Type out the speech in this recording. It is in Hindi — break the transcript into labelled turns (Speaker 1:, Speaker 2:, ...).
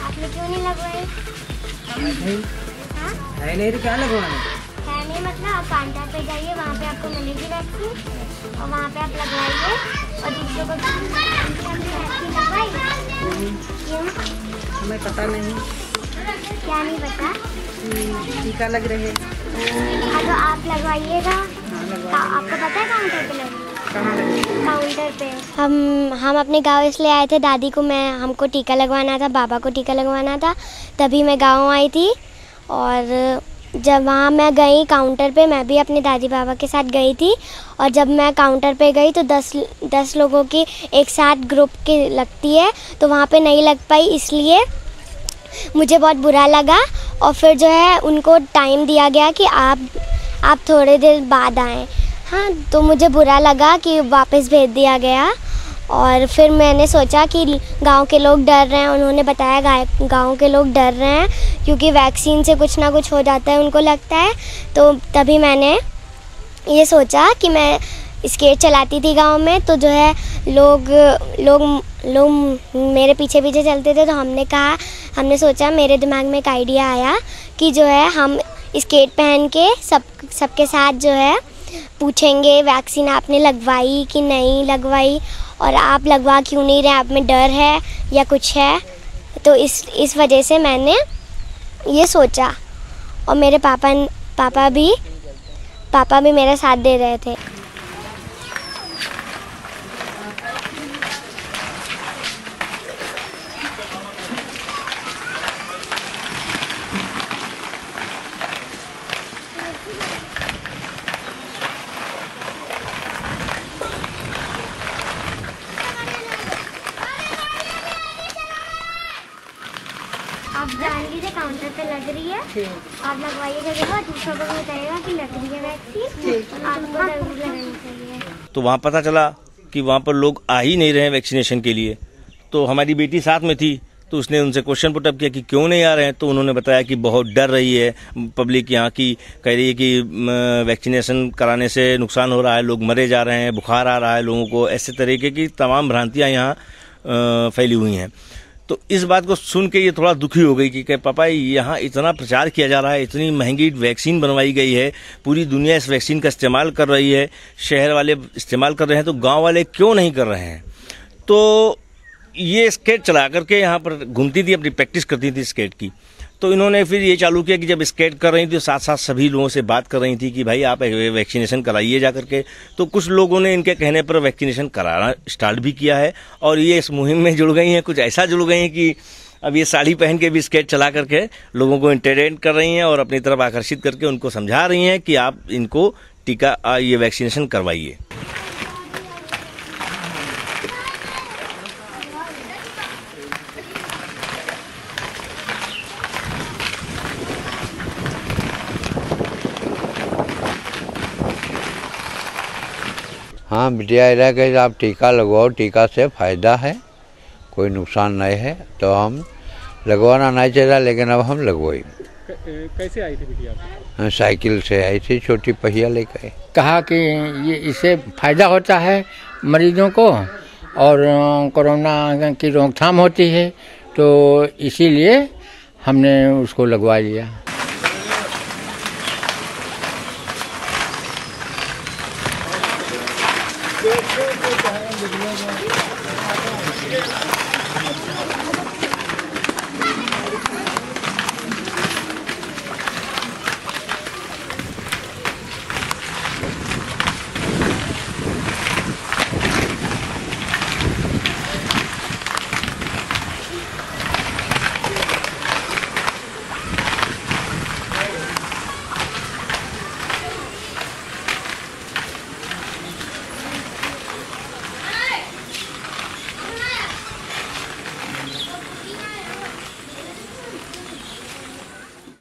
Speaker 1: आपने क्यों नहीं लगवाई?
Speaker 2: है नहीं तो क्या लगवाना
Speaker 1: है नहीं, मतलब आप काउंटर पे जाइए, वहाँ पे आपको मिलेगी वैक्सीन और वहाँ पे आप लगवाइए और दूसरों को वैक्सीन लगवाई। क्यों?
Speaker 2: हमें पता नहीं।
Speaker 1: क्या नहीं पता?
Speaker 2: टीका लग रहे।
Speaker 1: हाँ तो आप लगवाइएगा। आपको पता है काउंटर पे लगे? काउंटर पे। हम अपने गांव इसलिए आए थे, दादी को हमको टीका लगवाना था, बाबा को टीका लगवाना था, तभी मैं गांव आई थी। और जब वहाँ मैं गई काउंटर पे, मैं भी अपने दादी बाबा के साथ गई थी। और जब मैं काउंटर पे गई तो 10 लोगों की एक साथ ग्रुप की लगती है, तो वहाँ पे नहीं लग पाई, इसलिए मुझे बहुत बुरा लगा। और फिर जो है उनको टाइम दिया गया कि आप थोड़े देर बाद आएँ। हाँ, तो मुझे बुरा लगा कि वापस भेज दिया गया। और फिर मैंने सोचा कि गांव के लोग डर रहे हैं, उन्होंने बताया गांव के लोग डर रहे हैं क्योंकि वैक्सीन से कुछ ना कुछ हो जाता है, उनको लगता है। तो तभी मैंने ये सोचा कि मैं स्केट चलाती थी गांव में, तो जो है लोग मेरे पीछे पीछे चलते थे, तो हमने सोचा, मेरे दिमाग में एक आइडिया आया कि जो है हम स्केट पहन के सबके साथ जो है पूछेंगे वैक्सीन आपने लगवाई कि नहीं लगवाई, और आप लगवा क्यों नहीं रहे, आप में डर है या कुछ है। तो इस वजह से मैंने ये सोचा। और मेरे पापा भी मेरा साथ दे रहे थे। आप जान लीजिए काउंटर पे लग रही है, आप लगवाइएगा, दूसरों को बताइएगा कि लग रही है वैक्सीन, आपको जरूर लगानी चाहिए।
Speaker 3: तो वहाँ पता चला कि वहाँ पर लोग आ ही नहीं रहे हैं वैक्सीनेशन के लिए। तो हमारी बेटी साथ में थी, तो उसने उनसे क्वेश्चन पुटअप किया कि क्यों नहीं आ रहे हैं। तो उन्होंने बताया कि बहुत डर रही है पब्लिक यहाँ की, कह रही है कि वैक्सीनेशन कराने से नुकसान हो रहा है, लोग मरे जा रहे हैं, बुखार आ रहा है लोगों को, ऐसे तरीके की तमाम भ्रांतियाँ यहाँ फैली हुई हैं। तो इस बात को सुन के ये थोड़ा दुखी हो गई कि पापा यहाँ इतना प्रचार किया जा रहा है, इतनी महंगी वैक्सीन बनवाई गई है, पूरी दुनिया इस वैक्सीन का इस्तेमाल कर रही है, शहर वाले इस्तेमाल कर रहे हैं, तो गांव वाले क्यों नहीं कर रहे हैं। तो ये स्केट चला करके यहाँ पर घूमती थी, अपनी प्रैक्टिस करती थी स्केट की। तो इन्होंने फिर ये चालू किया कि जब स्केट कर रही थी तो साथ साथ सभी लोगों से बात कर रही थी कि भाई आप वैक्सीनेशन कराइए जा करके। तो कुछ लोगों ने इनके कहने पर वैक्सीनेशन कराना स्टार्ट भी किया है और ये इस मुहिम में जुड़ गई हैं। कुछ ऐसा जुड़ गई हैं कि अब ये साड़ी पहन के भी स्केट चला करके लोगों को एंटरटेन कर रही हैं और अपनी तरफ आकर्षित करके उनको समझा रही हैं कि आप इनको टीका ये वैक्सीनेशन करवाइए।
Speaker 4: हाँ, बिटिया कि आप टीका लगवाओ, टीका से फ़ायदा है, कोई नुकसान नहीं है। तो हम लगवाना नहीं चाहिए, लेकिन अब हम लगवाई।
Speaker 5: कैसे आई थी बिटिया?
Speaker 4: साइकिल से आई थी, छोटी पहिया लेकर।
Speaker 6: कहा कि ये इससे फ़ायदा होता है मरीजों को और कोरोना की रोकथाम होती है, तो इसीलिए हमने उसको लगवा लिया।
Speaker 5: देखो तो